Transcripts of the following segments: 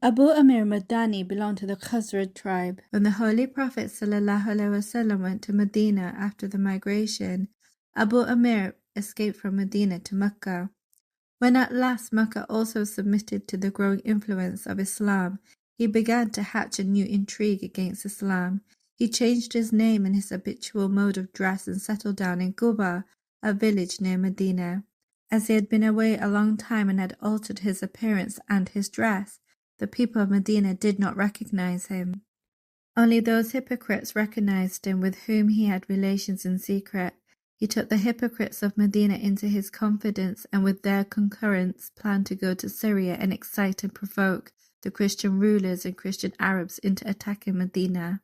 Abu Amir Madani belonged to the Khazraj tribe. When the Holy Prophet ﷺ went to Medina after the migration, Abu Amir escaped from Medina to Mecca. When at last Mecca also submitted to the growing influence of Islam, he began to hatch a new intrigue against Islam. He changed his name and his habitual mode of dress and settled down in Quba, a village near Medina. As he had been away a long time and had altered his appearance and his dress, the people of Medina did not recognize him. Only those hypocrites recognized him with whom he had relations in secret. He took the hypocrites of Medina into his confidence and with their concurrence planned to go to Syria and excite and provoke the Christian rulers and Christian Arabs into attacking Medina.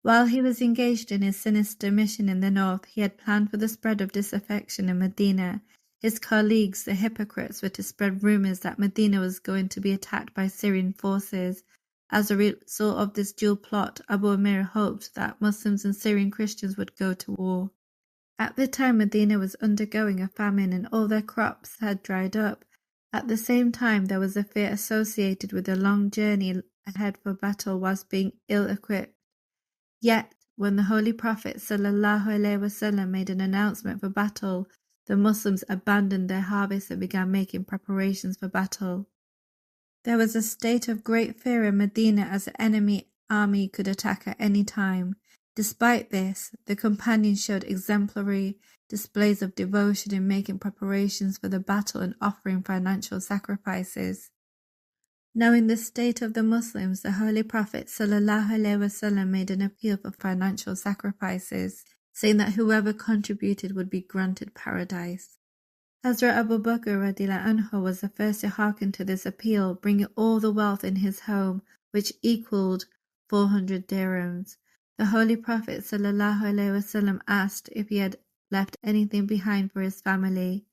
While he was engaged in his sinister mission in the north, he had planned for the spread of disaffection in Medina. His colleagues, the hypocrites, were to spread rumors that Medina was going to be attacked by Syrian forces. As a result of this dual plot, Abu Amir hoped that Muslims and Syrian Christians would go to war. At the time, Medina was undergoing a famine and all their crops had dried up. At the same time, there was a fear associated with the long journey ahead for battle whilst being ill-equipped. Yet, when the Holy Prophet ﷺ made an announcement for battle, the Muslims abandoned their harvest and began making preparations for battle. There was a state of great fear in Medina as the enemy army could attack at any time. Despite this, the companions showed exemplary displays of devotion in making preparations for the battle and offering financial sacrifices. Knowing the state of the Muslims, the Holy Prophet ﷺ made an appeal for financial sacrifices, saying that whoever contributed would be granted paradise. Hazrat Abu Bakr radiallahu anhu was the first to hearken to this appeal, bringing all the wealth in his home, which equaled 400 dirhams. The Holy Prophet ﷺ asked if he had left anything behind for his family.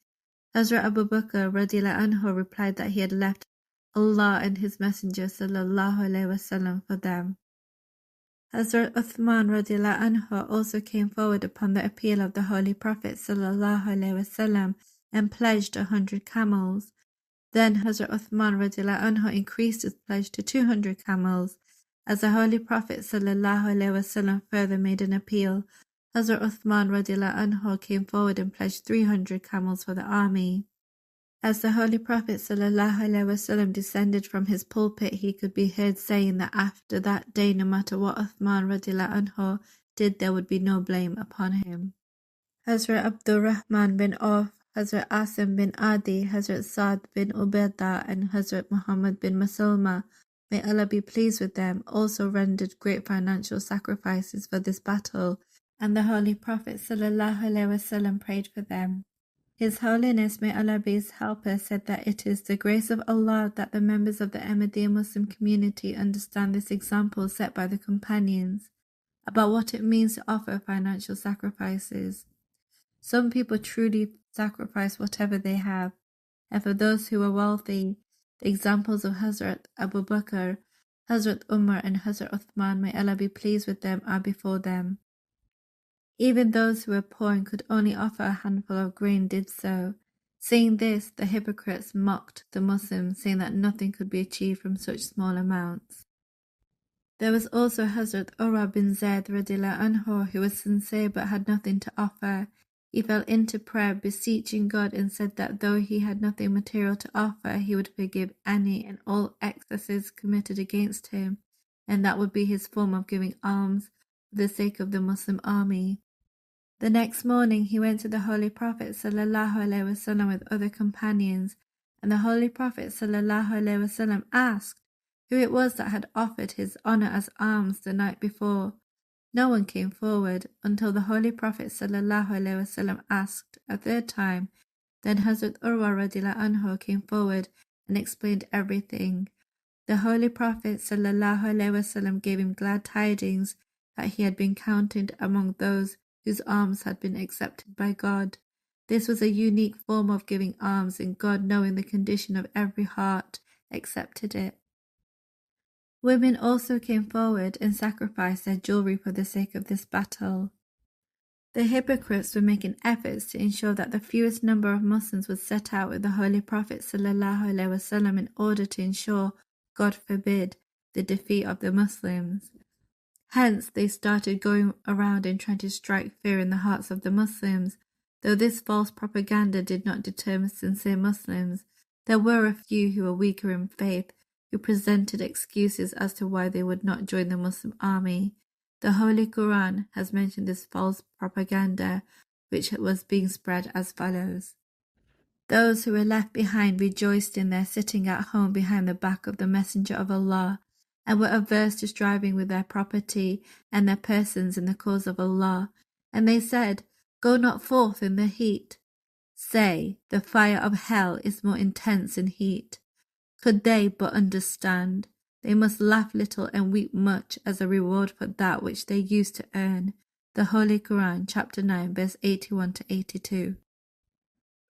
Hazrat Abu Bakr radiallahu anhu replied that he had left Allah and His Messenger ﷺ for them. Hazrat Uthman radiallahu anhu also came forward upon the appeal of the Holy Prophet ﷺ and pledged 100 camels. Then Hazrat Uthman radiallahu anhu increased his pledge to 200 camels. As the Holy Prophet ﷺ further made an appeal, Hazrat Uthman radiallahu anhu came forward and pledged 300 camels for the army. As the Holy Prophet ﷺ descended from his pulpit, he could be heard saying that after that day, no matter what Uthman radiallahu anhu did, there would be no blame upon him. Hazrat Abdul Rahman bin Auf, Hazrat Asim bin Adi, Hazrat Saad bin Ubaidah, and Hazrat Muhammad bin Maslama, may Allah be pleased with them, also rendered great financial sacrifices for this battle, and the Holy Prophet ﷺ prayed for them. His Holiness, may Allah be his helper, said that it is the grace of Allah that the members of the Ahmadiyya Muslim community understand this example set by the companions about what it means to offer financial sacrifices. Some people truly sacrifice whatever they have, and for those who are wealthy, the examples of Hazrat Abu Bakr, Hazrat Umar, and Hazrat Uthman, may Allah be pleased with them, are before them. Even those who were poor and could only offer a handful of grain did so. Seeing this, the hypocrites mocked the Muslims, saying that nothing could be achieved from such small amounts. There was also Hazrat Urwa bin Zayd radiallahu anhu, who was sincere but had nothing to offer. He fell into prayer, beseeching God, and said that though he had nothing material to offer, he would forgive any and all excesses committed against him, and that would be his form of giving alms for the sake of the Muslim army. The next morning he went to the Holy Prophet ﷺ with other companions, and the Holy Prophet ﷺ asked who it was that had offered his honor as alms the night before. No one came forward until the Holy Prophet ﷺ asked a third time. Then Hazrat Urwa radiallahu anhu came forward and explained everything. The Holy Prophet ﷺ gave him glad tidings that he had been counted among those whose alms had been accepted by God. This was a unique form of giving alms, and God, knowing the condition of every heart, accepted it. Women also came forward and sacrificed their jewelry for the sake of this battle. The hypocrites were making efforts to ensure that the fewest number of Muslims would set out with the Holy Prophet ﷺ in order to ensure God forbid, the defeat of the Muslims. Hence, they started going around and trying to strike fear in the hearts of the Muslims. Though this false propaganda did not deter sincere Muslims, there were a few who were weaker in faith who presented excuses as to why they would not join the Muslim army. The Holy Quran has mentioned this false propaganda, which was being spread as follows. Those who were left behind rejoiced in their sitting at home behind the back of the Messenger of Allah, and were averse to striving with their property and their persons in the cause of Allah. And they said, Go not forth in the heat. Say, the fire of hell is more intense in heat. Could they but understand, they must laugh little and weep much as a reward for that which they used to earn. The Holy Quran, chapter 9, verse 81 to 82.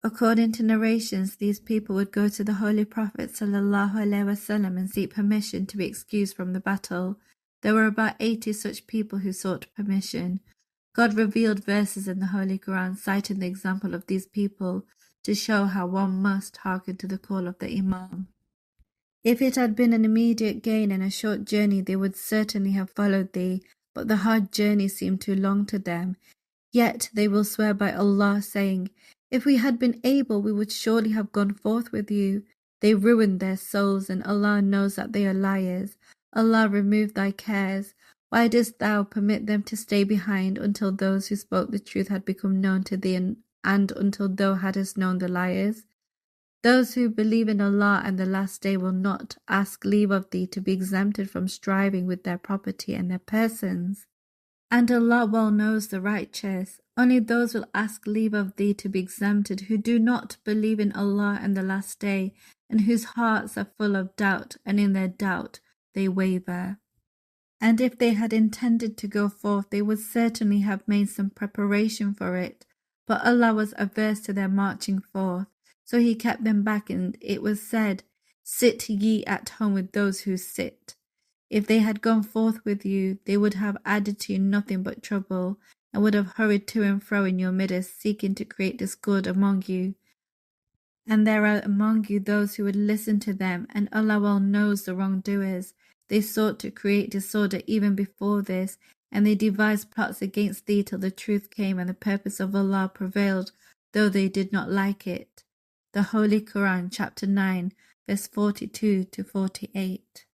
According to narrations, these people would go to the Holy Prophet ﷺ and seek permission to be excused from the battle. There were about 80 such people who sought permission. God revealed verses in the Holy Quran citing the example of these people to show how one must hearken to the call of the Imam. If it had been an immediate gain and a short journey, they would certainly have followed thee, but the hard journey seemed too long to them. Yet they will swear by Allah, saying, If we had been able, we would surely have gone forth with you. They ruined their souls, and Allah knows that they are liars. Allah, remove thy cares. Why didst thou permit them to stay behind until those who spoke the truth had become known to thee, and until thou hadst known the liars? Those who believe in Allah and the last day will not ask leave of thee to be exempted from striving with their property and their persons. And Allah well knows the righteous. Only those will ask leave of thee to be exempted who do not believe in Allah and the last day, and whose hearts are full of doubt, and in their doubt they waver. And if they had intended to go forth, they would certainly have made some preparation for it. But Allah was averse to their marching forth, so He kept them back, and it was said, Sit ye at home with those who sit. If they had gone forth with you, they would have added to you nothing but trouble, and would have hurried to and fro in your midst, seeking to create discord among you. And there are among you those who would listen to them, and Allah well knows the wrongdoers. They sought to create disorder even before this, and they devised plots against thee till the truth came and the purpose of Allah prevailed, though they did not like it. The Holy Quran, chapter 9, verse 42 to 48.